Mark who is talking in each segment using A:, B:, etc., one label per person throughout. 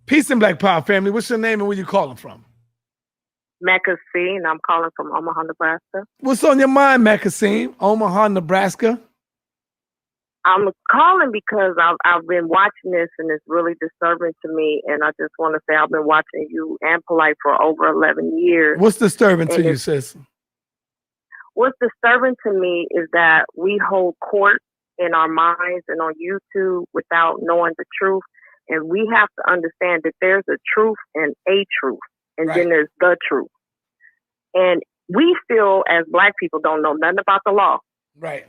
A: Peace and Black Power family. What's your name and where you calling from?
B: Mecca-C, and I'm calling from Omaha, Nebraska.
A: What's on your mind, Mecca-C? Omaha, Nebraska.
B: I'm calling because I've been watching this and it's really disturbing to me. And I just want to say I've been watching you and Polight for over 11 years.
A: What's disturbing to you, sis?
B: What's disturbing to me is that we hold court in our minds and on YouTube without knowing the truth. And we have to understand that there's a truth and a truth. And then there's the truth. And we still, as Black people, don't know nothing about the law.
A: Right.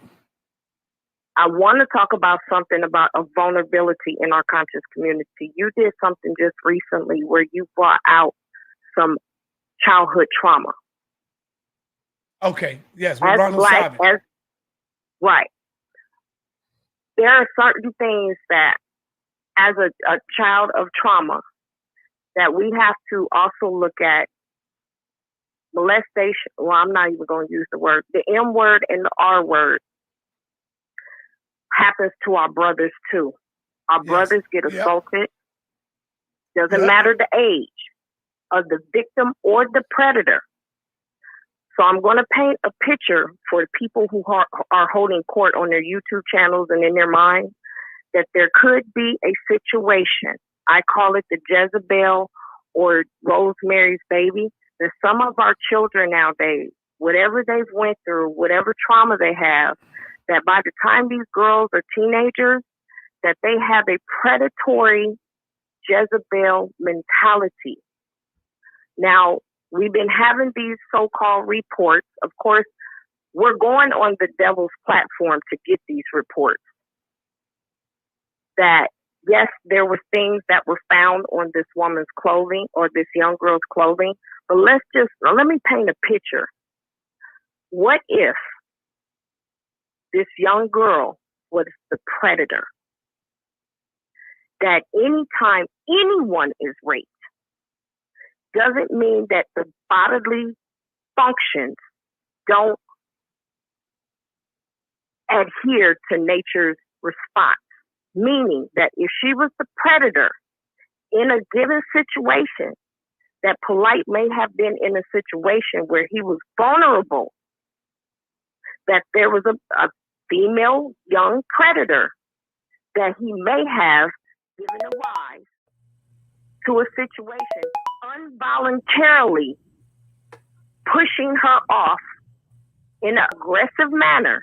B: I want to talk about something about a vulnerability in our conscious community. You did something just recently where you brought out some childhood trauma.
A: Okay. Yes.
B: As Black, right. There are certain things that, as a child of trauma, that we have to also look at. Molestation. Well, I'm not even going to use the word. The M word and the R word happens to our brothers too. Our brothers get assaulted. Doesn't matter the age of the victim or the predator. So I'm going to paint a picture for people who are holding court on their YouTube channels and in their minds that there could be a situation. I call it the Jezebel or Rosemary's Baby. That some of our children nowadays, whatever they've went through, whatever trauma they have, that by the time these girls are teenagers, that they have a predatory Jezebel mentality. Now, we've been having these so-called reports. Of course, we're going on the devil's platform to get these reports. That, yes, there were things that were found on this woman's clothing or this young girl's clothing. But let me paint a picture. What if this young girl was the predator? That anytime anyone is raped, doesn't mean that the bodily functions don't adhere to nature's response. Meaning that if she was the predator in a given situation, that Polight may have been in a situation where he was vulnerable, that there was a female young predator that he may have given a rise to a situation, involuntarily pushing her off in an aggressive manner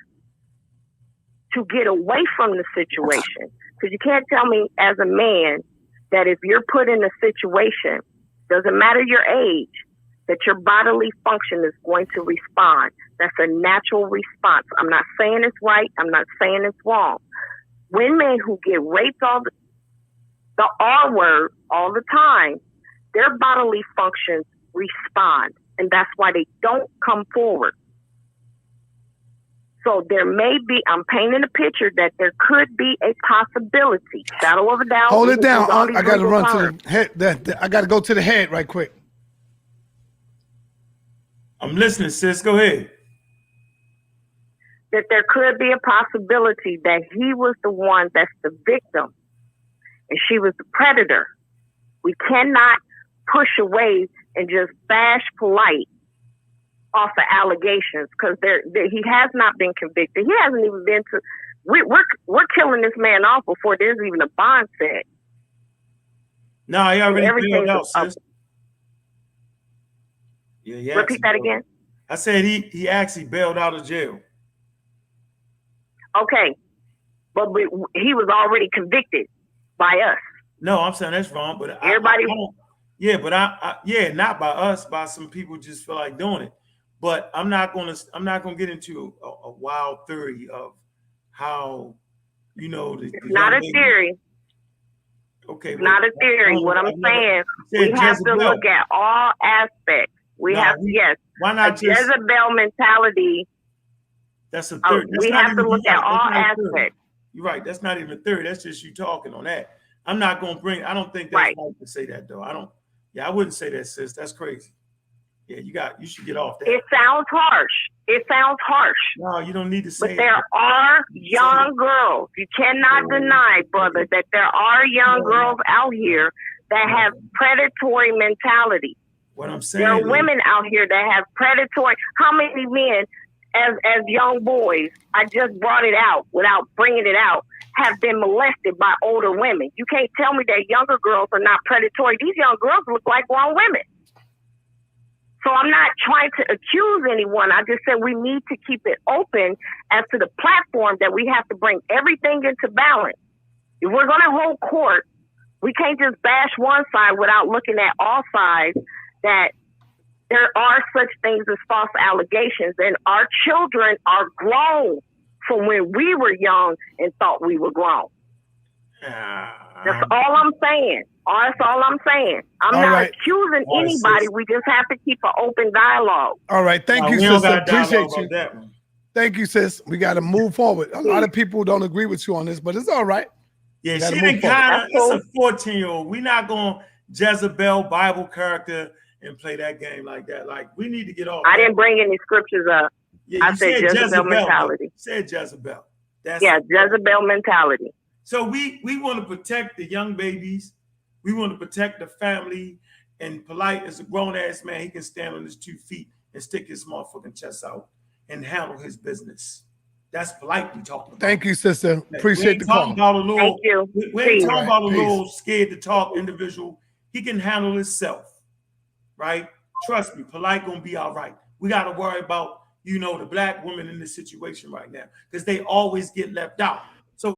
B: to get away from the situation. Because you can't tell me as a man that if you're put in a situation, doesn't matter your age, that your bodily function is going to respond. That's a natural response. I'm not saying it's right. I'm not saying it's wrong. Women who get raped the R word all the time, their bodily functions respond. And that's why they don't come forward. So there may be, I'm painting a picture that there could be a possibility. Shadow of a doubt.
A: Hold it down. I got to run to the head. I got to go to the head right quick.
C: I'm listening, sis. Go ahead.
B: That there could be a possibility that he was the one that's the victim and she was the predator. We cannot push away and just bash Polight off of allegations because he has not been convicted. He hasn't even been to. We're killing this man off before there's even a bond set.
C: No, he already bailed out, sis. Yeah,
B: repeat that again.
C: I said he actually bailed out of jail.
B: Okay, but he was already convicted by us.
C: No, I'm saying that's wrong. But
B: everybody,
C: not by us, by some people just feel like doing it. But I'm not gonna get into a wild theory of how,
B: not a theory.
C: Okay,
B: not a theory. What I'm saying, we have to look at all aspects. We have
C: why not
B: a Jezebel mentality.
C: That's a theory.
B: We have to look at all aspects.
C: You're right. That's not even a theory. That's just you talking on that. I'm not gonna bring. I don't think that's right to say that though. I don't. Yeah, I wouldn't say that, sis. That's crazy. Yeah, you should get off that.
B: It sounds harsh.
C: No, you don't need to say
B: it. But there are young girls. You cannot deny, brother, that there are young girls out here that have predatory mentality.
C: What I'm saying,
B: there are women out here that have predatory. How many men, as young boys, I just brought it out without bringing it out, have been molested by older women? You can't tell me that younger girls are not predatory. These young girls look like grown women. So I'm not trying to accuse anyone. I just said we need to keep it open as to the platform, that we have to bring everything into balance. If we're going to hold court, we can't just bash one side without looking at all sides, that there are such things as false allegations, and our children are grown from when we were young and thought we were grown. That's all I'm saying. That's all I'm saying. I'm not accusing anybody. We just have to keep an open dialogue.
A: All right. Thank you, sister. Appreciate you. Thank you, sis. We got to move forward. A lot of people don't agree with you on this, but it's all right.
C: Yeah, she didn't kind of, it's a 14-year-old. We're not going Jezebel Bible character and play that game like that. Like, we need to get off.
B: I didn't bring any scriptures up.
C: Yeah, I said Jezebel mentality. You said Jezebel.
B: Jezebel mentality.
C: So we want to protect the young babies. We want to protect the family. And Polight is a grown-ass man. He can stand on his 2 feet and stick his motherfucking chest out and handle his business. That's Polight we talking about.
A: Thank you, sister. Appreciate the call.
B: Thank you.
C: We ain't talking about a little scared to talk individual. He can handle himself, right? Trust me, Polight gonna be all right. We got to worry about, you know, the black women in this situation right now, because they always get left out.